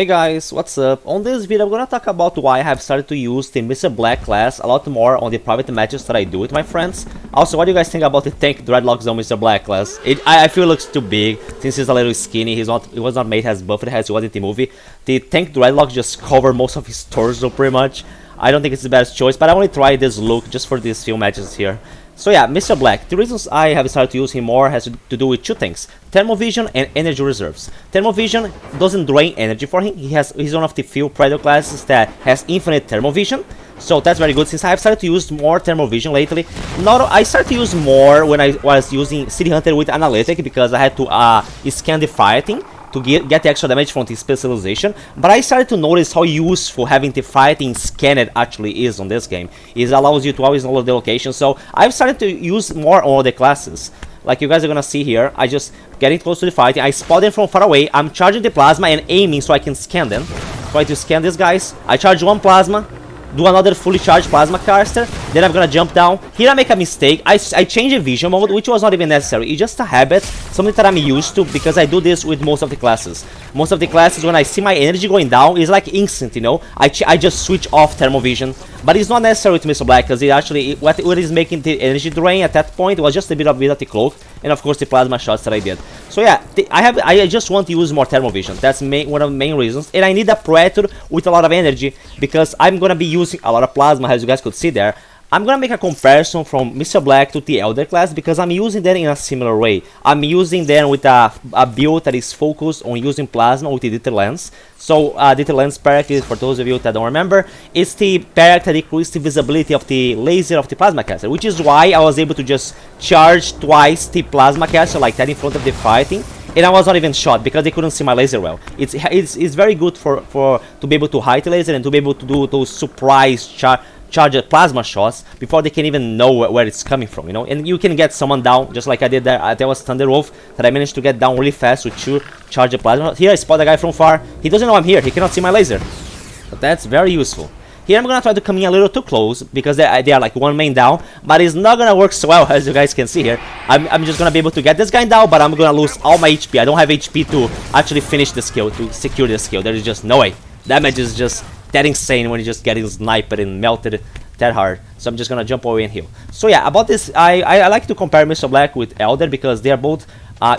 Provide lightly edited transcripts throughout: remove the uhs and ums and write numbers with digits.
Hey guys, what's up? On this video I'm gonna talk about why I have started to use the Mr. Black class a lot more on the private matches that I do with my friends. Also, what do you guys think about the tank dreadlocks on Mr. Black class? I feel it looks too big since he's a little skinny. He was not made as buffed as he was in the movie. The tank dreadlocks just cover most of his torso pretty much. I don't think it's the best choice, but I only try this look just for these few matches here. So yeah, Mr. Black, the reasons I have started to use him more has to do with two things: thermovision and energy reserves. Thermovision doesn't drain energy for him. He's one of the few predator classes that has infinite thermovision, so that's very good. Since I have started to use more thermovision lately, I started to use more when I was using City Hunter with analytic because I had to scan the Fireteam to get the extra damage from the specialization. But I started to notice how useful having the Fireteam scanned actually is on this game. It allows you to always know the location, so I've started to use more on the classes. Like you guys are gonna see here, I just getting close to the Fireteam, I spot them from far away, I'm charging the plasma and aiming so I can scan them. Try to scan these guys. I charge one plasma, do another fully charged plasma caster, then I'm gonna jump down. Here I make a mistake, I change the vision mode, which was not even necessary. It's just a habit, something that I'm used to because I do this with most of the classes. Most of the classes, when I see my energy going down, it's like instant, you know. I just switch off thermovision, but it's not necessary with Mr. Black because what is making the energy drain at that point was just a bit of the cloak and of course the plasma shots that I did. So yeah, I just want to use more thermovision. That's one of the main reasons, and I need a predator with a lot of energy because I'm gonna be using a lot of plasma, as you guys could see there. I'm gonna make a comparison from Mr. Black to the Elder class because I'm using them in a similar way. I'm using them with a build that is focused on using plasma with the dithered lens. So dithered lens perk is, for those of you that don't remember, it's the perk that decreases the visibility of the laser of the plasma caster, which is why I was able to just charge twice the plasma caster like that in front of the fighting, and I was not even shot because they couldn't see my laser well. It's very good to be able to hide the laser and to be able to do those surprise charge plasma shots before they can even know where it's coming from, you know. And you can get someone down just like I did there. There was Thunderwolf that I managed to get down really fast with two charge plasma. Here I spot the guy from far. He doesn't know I'm here. He cannot see my laser, but that's very useful. Here I'm gonna try to come in a little too close because they are like one main down, but it's not gonna work so well as you guys can see here. I'm just gonna be able to get this guy down, but I'm gonna lose all my HP. I don't have HP to actually finish the skill, to secure the skill. There is just no way. Damage is just that insane when you're just getting sniped and melted that hard. So I'm just gonna jump away and heal. So yeah, about this, I like to compare Mr. Black with Elder because they are both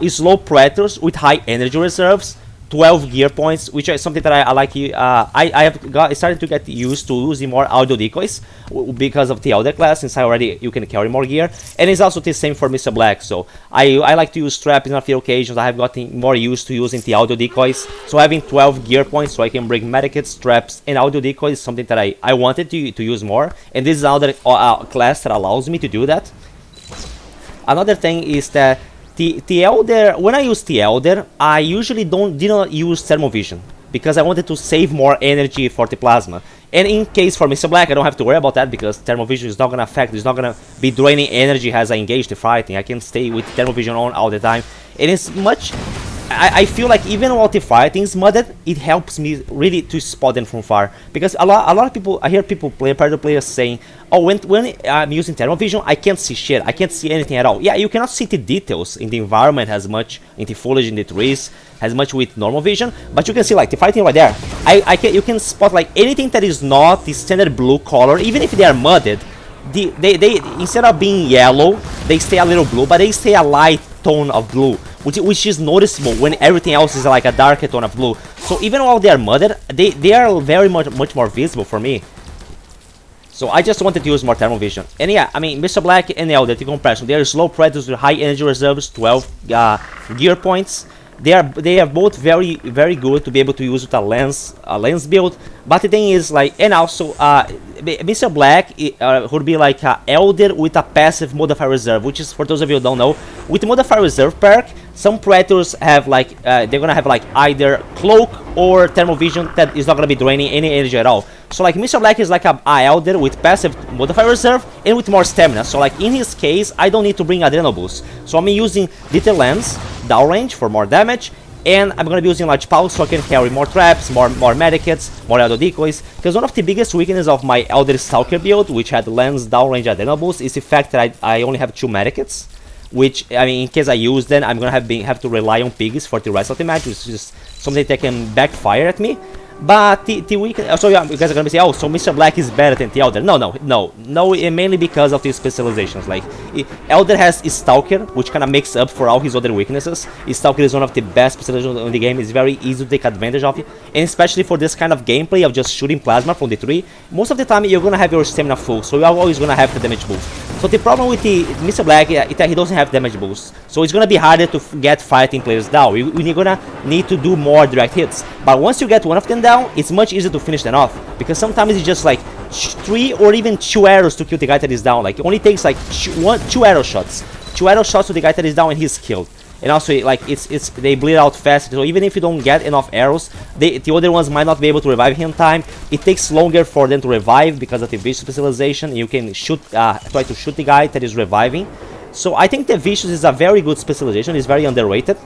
slow predators with high energy reserves, 12 gear points, which is something that I like. I started to get used to using more audio decoys because of the Elder class, since you can carry more gear, and it's also the same for Mr. Black. So I like to use traps in a few occasions. I have gotten more used to using the audio decoys. So having 12 gear points, so I can bring medkits, traps, and audio decoys is something that I wanted to use more, and this is another class that allows me to do that. Another thing is that the Elder, when I use the Elder, I usually did not use thermovision because I wanted to save more energy for the plasma. And in case for Mr. Black, I don't have to worry about that because thermovision is not gonna affect, it's not gonna be draining energy as I engage the fighting. I can stay with thermovision on all the time, and it's much. I feel like even while the fighting is modded, it helps me really to spot them from far because a lot of people, I hear people predator players saying, oh, when I'm using thermovision, I can't see shit, I can't see anything at all. Yeah, you cannot see the details in the environment as much, in the foliage, in the trees, as much with normal vision, but you can see like the fighting right there. You can spot like anything that is not the standard blue color, even if they are mudded. They instead of being yellow, they stay a little blue, but they stay a light tone of blue, which is noticeable when everything else is like a darker tone of blue. So even while they are mudded, they are very much more visible for me. So I just wanted to use more thermovision. And yeah, I mean, Mr. Black and Elder, the comparison, they are slow predators with high energy reserves, 12 gear points. They are both very good to be able to use with a lens build. But the thing is, like, and also Mr. Black would be like a Elder with a passive modifier reserve, which is, for those of you who don't know, with the modifier reserve perk, some predators have like they're gonna have like either cloak or thermovision that is not gonna be draining any energy at all. So like Mr. Black is like a Elder with passive modifier reserve and with more stamina. So like in his case, I don't need to bring adrenal boost. So I'm using dithered lens, downrange for more damage, and I'm gonna be using large pulse so I can carry more traps, more medkits, more auto decoys. Because one of the biggest weaknesses of my Elder Stalker build, which had lens, downrange, adrenal boost, is the fact that I only have 2 medkits. Which, I mean, in case I use them, I'm gonna have to rely on pigs for the rest of the match, which is something that can backfire at me. But the weakness, so yeah, you guys are gonna be saying, oh, so Mr. Black is better than the Elder. No, mainly because of the specializations. Like, Elder has Stalker, which kind of makes up for all his other weaknesses. Stalker is one of the best specializations in the game. It's very easy to take advantage of it, and especially for this kind of gameplay of just shooting plasma from the tree. Most of the time, you're gonna have your stamina full, so you're always gonna have the damage boost. So the problem with the Mr. Black is that he doesn't have damage boost, so it's gonna be harder to get fighting players down. You're gonna need to do more direct hits. But once you get one of them down, it's much easier to finish them off, because sometimes it's just like 3 or even 2 arrows to kill the guy that is down. Like, it only takes like 2 arrow shots. 2 arrow shots to the guy that is down and he's killed. And also, like, they bleed out fast, so even if you don't get enough arrows, the other ones might not be able to revive him in time. It takes longer for them to revive because of the vicious specialization. You can try to shoot the guy that is reviving. So I think the vicious is a very good specialization. It's very underrated,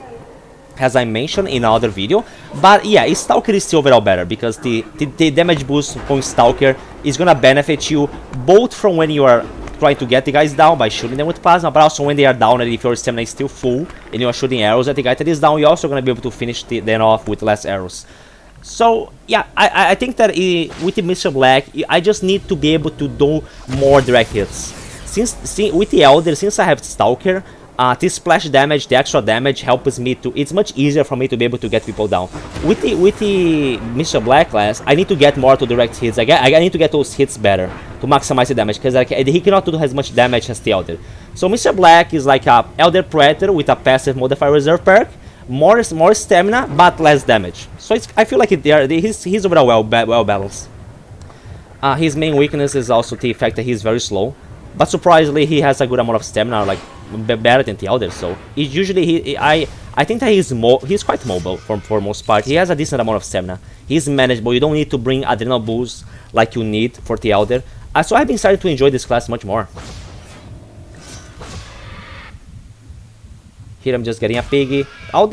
as I mentioned in another video. But yeah, Stalker is still overall better, because the damage boost on Stalker is gonna benefit you both from when you are trying to get the guys down by shooting them with plasma, but also when they are down, and if your stamina is still full and you are shooting arrows at the guy that is down, you're also gonna be able to finish them off with less arrows. So yeah, I think that with the Mr. Black, I just need to be able to do more direct hits. With the Elder, since I have Stalker, the splash damage, the extra damage helps me to, it's much easier for me to be able to get people down. With the Mr. Black class, I need to get more to direct hits. I need to get those hits better to maximize the damage, because he cannot do as much damage as the Elder. So Mr. Black is like a Elder Predator with a passive modifier reserve perk, more stamina but less damage. So I feel like he's overall well balanced. His main weakness is also the fact that he's very slow, but surprisingly he has a good amount of stamina, like better than the Elder. So I think that he's quite mobile for most part. He has a decent amount of stamina. He's manageable. You don't need to bring adrenal boost like you need for the Elder. So I've been starting to enjoy this class much more. Here I'm just getting a piggy.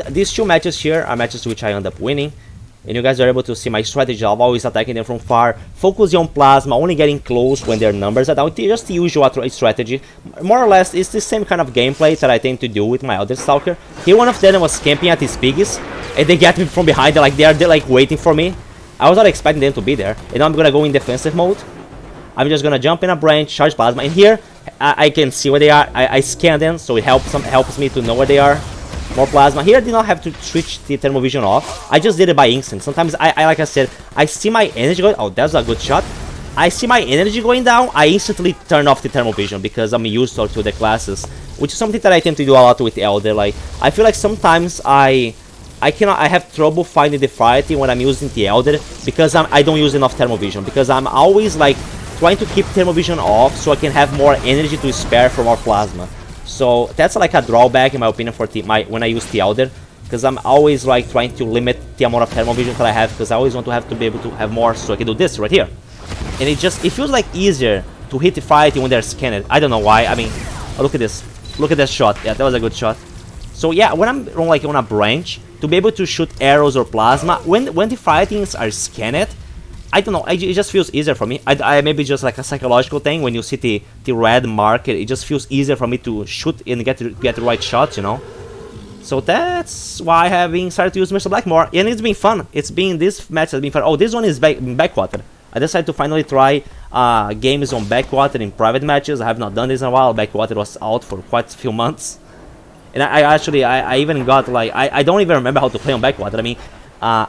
These 2 matches here are matches which I end up winning. And you guys are able to see my strategy of always attacking them from far, focusing on plasma, only getting close when their numbers are down. Just the usual strategy. More or less, it's the same kind of gameplay that I tend to do with my other Stalker. Here one of them was camping at his piggies, and they get me from behind. They're like waiting for me. I was not expecting them to be there. And now I'm gonna go in defensive mode. I'm just gonna jump in a branch, charge plasma, and here I can see where they are. I scan them, so it helps me to know where they are. More plasma. Here I did not have to switch the thermal vision off. I just did it by instinct. Sometimes like I said, I see my energy going. Oh, that's a good shot. I see my energy going down. I instantly turn off the thermal vision because I'm used to the classes, which is something that I tend to do a lot with Elder. Like, I feel like sometimes I have trouble finding the Fireteam when I'm using the Elder, because I don't use enough thermal vision, because I'm always like trying to keep thermal vision off so I can have more energy to spare for more plasma. So that's like a drawback in my opinion for when I use the Elder, because I'm always like trying to limit the amount of thermal vision that I have, because I always want to be able to have more, so I can do this right here. And it feels like easier to hit the Fireteam when they're scanned. I don't know why. I mean, oh, look at this. Look at that shot. Yeah, that was a good shot. So yeah, when I'm on a branch, to be able to shoot arrows or plasma, when the Fireteams are scanned, I don't know, it just feels easier for me. I maybe just like a psychological thing. When you see the red mark, it just feels easier for me to shoot and get the right shots, you know. So that's why I have been started to use Mr. Black more, and it's been fun. This match has been fun. Oh, this one is Backwater. I decided to finally try games on Backwater in private matches. I have not done this in a while. Backwater was out for quite a few months, and I even got like I don't even remember how to play on Backwater. I mean,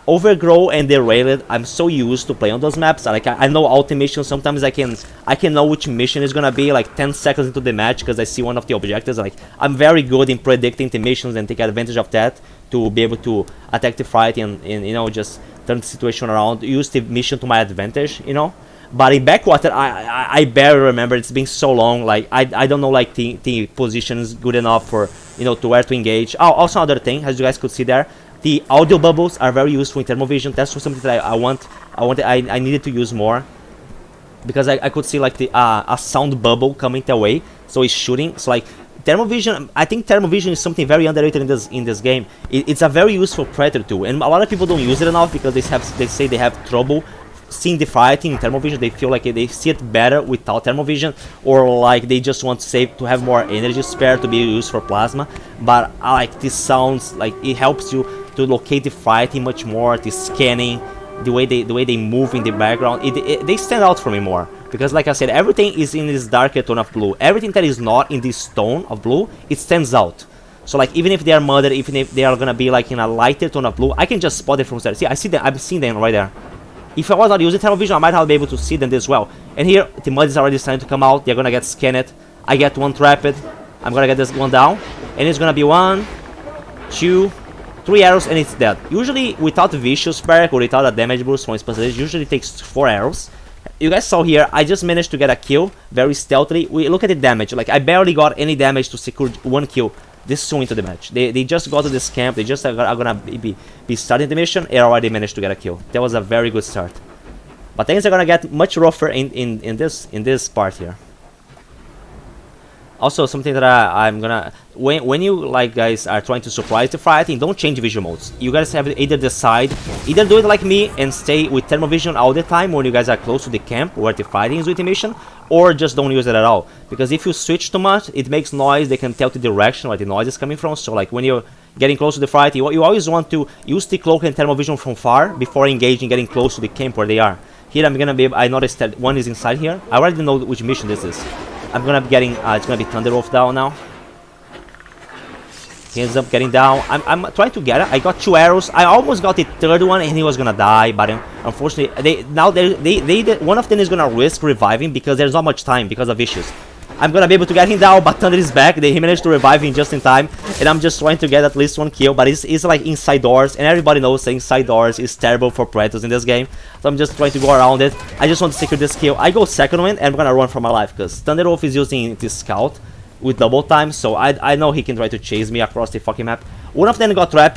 Overgrow and Derailed, I'm so used to play on those maps. Like I know ulti missions. Sometimes I can know which mission is gonna be like 10 seconds into the match because I see one of the objectives. Like I'm very good in predicting the missions and take advantage of that to be able to attack the fight and you know, just turn the situation around, use the mission to my advantage, you know. But in Backwater, I barely remember. It's been so long. Like I don't know like the positions good enough for, you know, to where to engage. Oh, also another thing, as you guys could see there, the audio bubbles are very useful in thermal vision. That's something that I needed to use more, because I could see like a sound bubble coming their way, so it's shooting. So like thermal vision, I think thermal vision is something very underrated in this game. It's a very useful predator tool, and a lot of people don't use it enough because they say they have trouble seeing the fighting in thermal vision. They feel like they see it better without thermal vision, or like they just want to have more energy spare to be used for plasma. But I like this sounds like it helps you to locate the fighting much more, the scanning, the way they move in the background, they stand out for me more. Because like I said, everything is in this darker tone of blue. Everything that is not in this tone of blue, it stands out. So like even if they are murdered, even if they are gonna be like in a lighter tone of blue, I can just spot it from there. See, I see them. I'm seeing them right there. If I was not using thermal vision, I might not be able to see them as well. And here, the mud is already starting to come out. They're gonna get scanned. I get one trapped. I'm gonna get this one down, and it's gonna be 1, 2, 3 arrows, and it's dead. Usually, without vicious perk or without a damage boost from Specializaton, usually takes 4 arrows. You guys saw here, I just managed to get a kill very stealthily. We look at the damage. Like I barely got any damage to secure 1 kill. This soon into the match. They just got to this camp. They just are gonna be starting the mission, and already managed to get a kill. That was a very good start. But things are gonna get much rougher in this part here. Also, something that I'm gonna when you like guys are trying to surprise the fighting, don't change vision modes. You guys have to either decide, either do it like me and stay with thermal vision all the time when you guys are close to the camp where the fighting is with the mission, or just don't use it at all. Because if you switch too much, it makes noise. They can tell the direction where the noise is coming from. So like when you're getting close to the fight, you always want to use the cloak and thermal vision from far before engaging, getting close to the camp where they are. Here I'm gonna be. I noticed that one is inside here. I already know which mission this is. I'm gonna be getting. It's gonna be Thunderwolf down now. He ends up getting down. I'm trying to get it. I got 2 arrows. I almost got the 3rd one, and he was gonna die. But unfortunately, one of them is gonna risk reviving because there's not much time because of issues. I'm gonna be able to get him down, but Thunder is back. He managed to revive him just in time, and I'm just trying to get at least 1 kill. But it's like inside doors, and everybody knows that inside doors is terrible for predators in this game. So I'm just trying to go around it. I just want to secure this kill. I go second one, and I'm gonna run for my life because Thunderwolf is using this scout with double time, so I know he can try to chase me across the fucking map. One of them got trapped.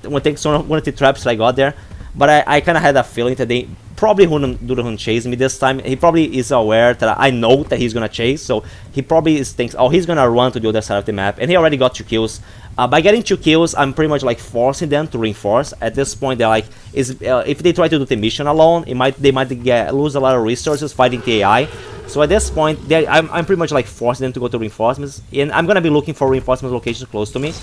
One of the traps that I got there, but I kind of had a feeling that they probably wouldn't chase me this time. He probably is aware that I know that he's gonna chase, so he probably thinks, oh, he's gonna run to the other side of the map, and he already got 2 kills. By getting 2 kills, I'm pretty much like forcing them to reinforce. At this point, they're like, if they try to do the mission alone, they might lose a lot of resources fighting the AI. So at this point, I'm pretty much like forcing them to go to reinforcements, and I'm gonna be looking for reinforcement locations close to me.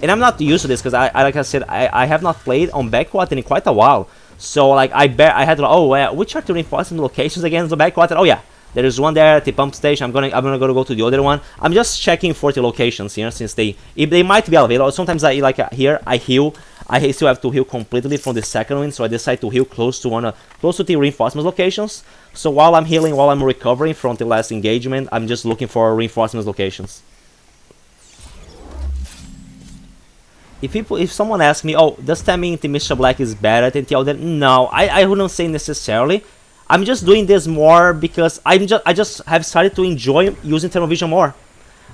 And I'm not used to this because like I said, I have not played on Backwater in quite a while. So like I had to, oh, which are the reinforcement locations again? The Backwater. Oh yeah, there is one there at the pump station. I'm gonna go to the other one. I'm just checking for the locations here since they might be available. Sometimes here I heal. I still have to heal completely from the second one, so I decide to heal close to the reinforcement locations. So while I'm healing, while I'm recovering from the last engagement, I'm just looking for reinforcement locations. If someone asks me, oh, does that mean the Mr. Black is better than the other? No, I wouldn't say necessarily. I'm just doing this more because I just have started to enjoy using thermal vision more.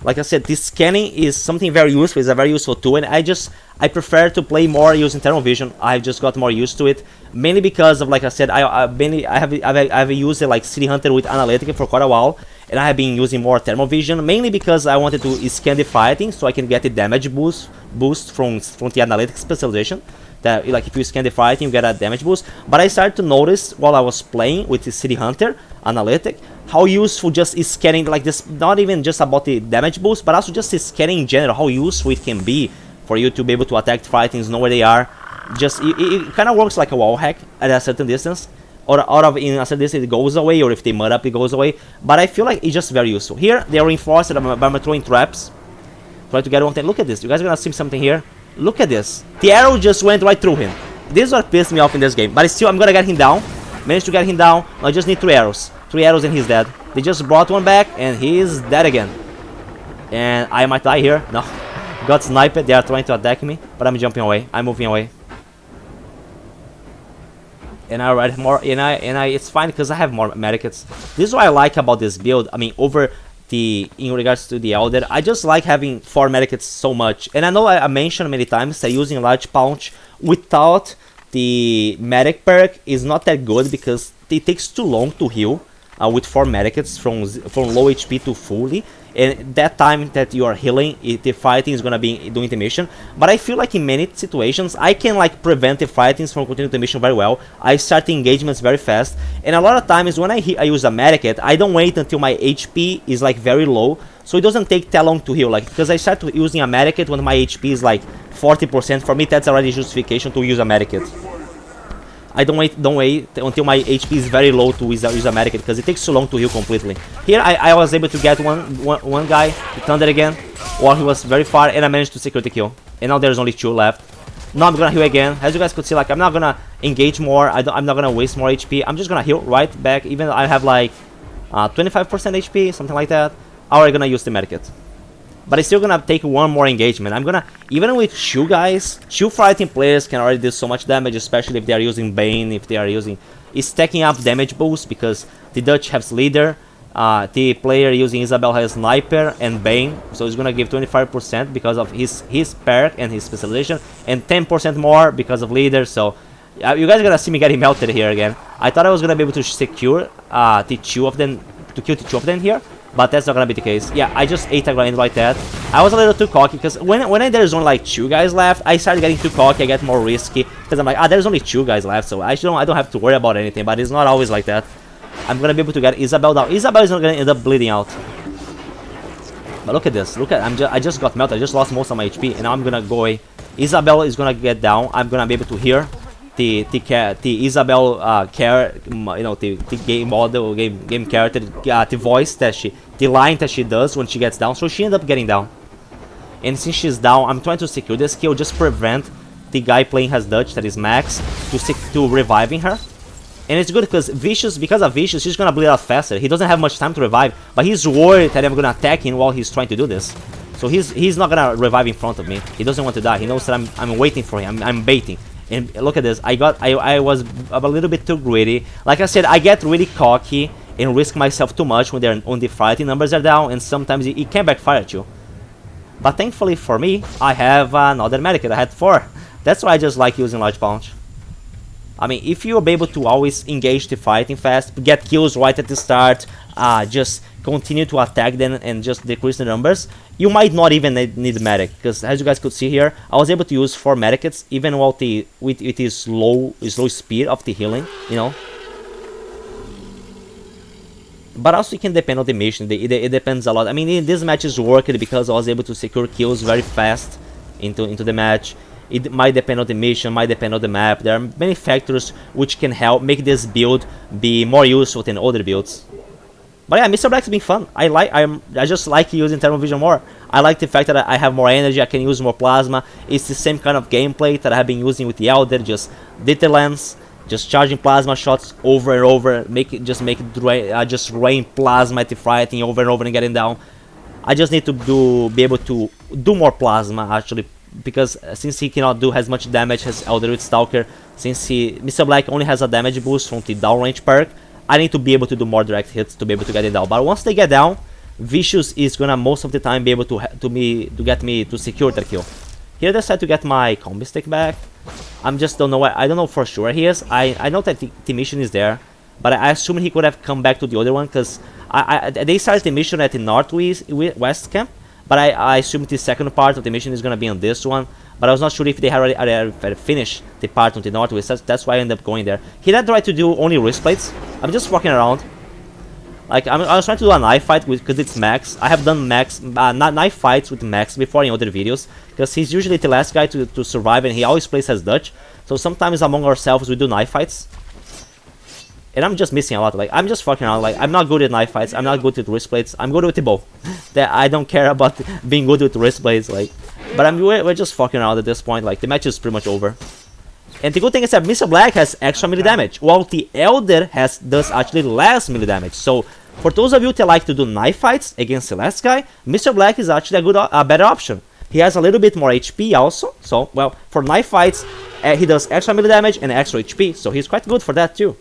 Like I said, this scanning is something very useful. It's a very useful tool, and I prefer to play more using thermal vision. I've just got more used to it, mainly because of, like I said, I've used it like City Hunter with analytic for quite a while, and I have been using more thermal vision, mainly because I wanted to scan the fighting so I can get the damage boost from the analytic specialization. That like if you scan the fighting, you get a damage boost. But I started to notice while I was playing with the City Hunter analytic how useful just scanning like this, not even just about the damage boost, but also just scanning in general, how useful it can be for you to be able to attack fightings, know where they are. Just it kind of works like a wall hack at a certain distance, or in a certain distance it goes away, or if they mud up it goes away. But I feel like it's just very useful. Here they are reinforced by throwing traps. Try to get one thing. Look at this. You guys are gonna see something here. Look at this. The arrow just went right through him. This is what pissed me off in this game. But still, I'm gonna get him down. Managed to get him down. I just need 3 arrows. 3 arrows and he's dead. They just brought one back and he's dead again. And I might die here. No. Got sniped. They are trying to attack me. But I'm jumping away. I'm moving away. And I read more. It's fine because I have more medkits. This is what I like about this build. I mean, in regards to the Elder, I just like having 4 medkits so much. And I know I mentioned many times that using large punch without the medic perk is not that good because it takes too long to heal with 4 medkits from low HP to fully. And that time that you are healing, the fighting is gonna be doing the mission. But I feel like in many situations I can like prevent the fightings from continuing the mission very well. I start the engagements very fast, and a lot of times when I use a medkit, I don't wait until my HP is like very low, so it doesn't take that long to heal. Like because I start using a medkit when my HP is like 40%. For me, that's already justification to use a medkit. don't wait until my HP is very low to use a medkit, because it takes so long to heal completely. Here I was able to get one guy, the Thunder again, while he was very far, and I managed to secure the kill. And now there's only 2 left. Now I'm gonna heal again. As you guys could see, like, I'm not gonna engage more. I'm not gonna waste more HP. I'm just gonna heal right back. Even I have like 25% HP, something like that. I'm already gonna use the medkit. But it's still gonna take one more engagement. I'm gonna, even with 2 guys, 2 fighting players can already do so much damage, especially if they are using Bane, if they are using, it's stacking up damage boost, because the Dutch has leader, the player using Isabel has sniper and Bane, so it's gonna give 25% because of his perk and his specialization, and 10% more because of leader. So you guys are gonna see me getting melted here again. I thought I was gonna be able to secure the 2 of them, to kill the 2 of them here, but that's not gonna be the case. Yeah, I just ate a grind like that. I was a little too cocky, because when there's only like 2 guys left, I started getting too cocky. I get more risky, because I'm like, there's only 2 guys left, so I don't have to worry about anything. But it's not always like that. I'm gonna be able to get Isabel down. Isabel is not gonna end up bleeding out. But look at this. Look at, I just got melted. I just lost most of my HP, and now I'm gonna go away. Isabel is gonna get down. I'm gonna be able to hear the Isabel the game model, game character, the voice that the line that she does when she gets down. So she ended up getting down, and since she's down, I'm trying to secure this kill, just prevent the guy playing as Dutch, that is Max, to reviving her. And it's good because because of Vicious, she's gonna bleed out faster. He doesn't have much time to revive, but he's worried that I'm gonna attack him while he's trying to do this. So he's not gonna revive in front of me. He doesn't want to die. He knows that I'm waiting for him. I'm baiting. And look at this. I was a little bit too greedy. Like I said, I get really cocky and risk myself too much when the fighting numbers are down, and sometimes it can backfire at you. But thankfully for me, I have another medkit. I had 4. That's why I just like using large punch. I mean, if you'll be able to always engage the fighting fast, get kills right at the start, just continue to attack them and just decrease the numbers, you might not even need medic. Because as you guys could see here, I was able to use 4 medkits even while with the slow speed of the healing, you know. But also it can depend on the mission. It depends a lot. I mean, in this match is worked because I was able to secure kills very fast into the match. It might depend on the mission, might depend on the map. There are many factors which can help make this build be more useful than other builds. But yeah, Mr. Black's been fun. I just like using thermal vision more. I like the fact that I have more energy, I can use more plasma. It's the same kind of gameplay that I have been using with Yautja, just dithered lens, just charging plasma shots over and over, just rain plasma at the fighting over and over and getting down. I just need to be able to do more plasma actually, because since he cannot do as much damage as Elder with Stalker, since Mr. Black only has a damage boost from the downrange perk, I need to be able to do more direct hits to be able to get it down. But once they get down, Vicious is gonna most of the time be able to get me to secure that kill. Here I decided to get my Combistick back. I don't know for sure where he is. I know that the mission is there, but I assume he could have come back to the other one, because they started the mission at the northwest camp. But I assume the second part of the mission is gonna be on this one. But I was not sure if they had already finished the part on the northwest. That's why I ended up going there. He did try to do only wrist plates. I'm just walking around. Like I was trying to do a knife fight because it's Max. I have done knife fights with Max before in other videos, because he's usually the last guy to survive, and he always plays as Dutch. So sometimes among ourselves we do knife fights. And I'm just missing a lot. Like I'm just fucking around. Like I'm not good at knife fights. I'm not good with wrist plates. I'm good with the bow. That I don't care about being good with wrist blades. Like, but we're just fucking around at this point. Like the match is pretty much over. And the good thing is that Mr. Black has extra melee damage, while the Elder does actually less melee damage. So for those of you that like to do knife fights against the last guy, Mr. Black is actually a better option. He has a little bit more HP also. So well, for knife fights, he does extra melee damage and extra HP. So he's quite good for that too.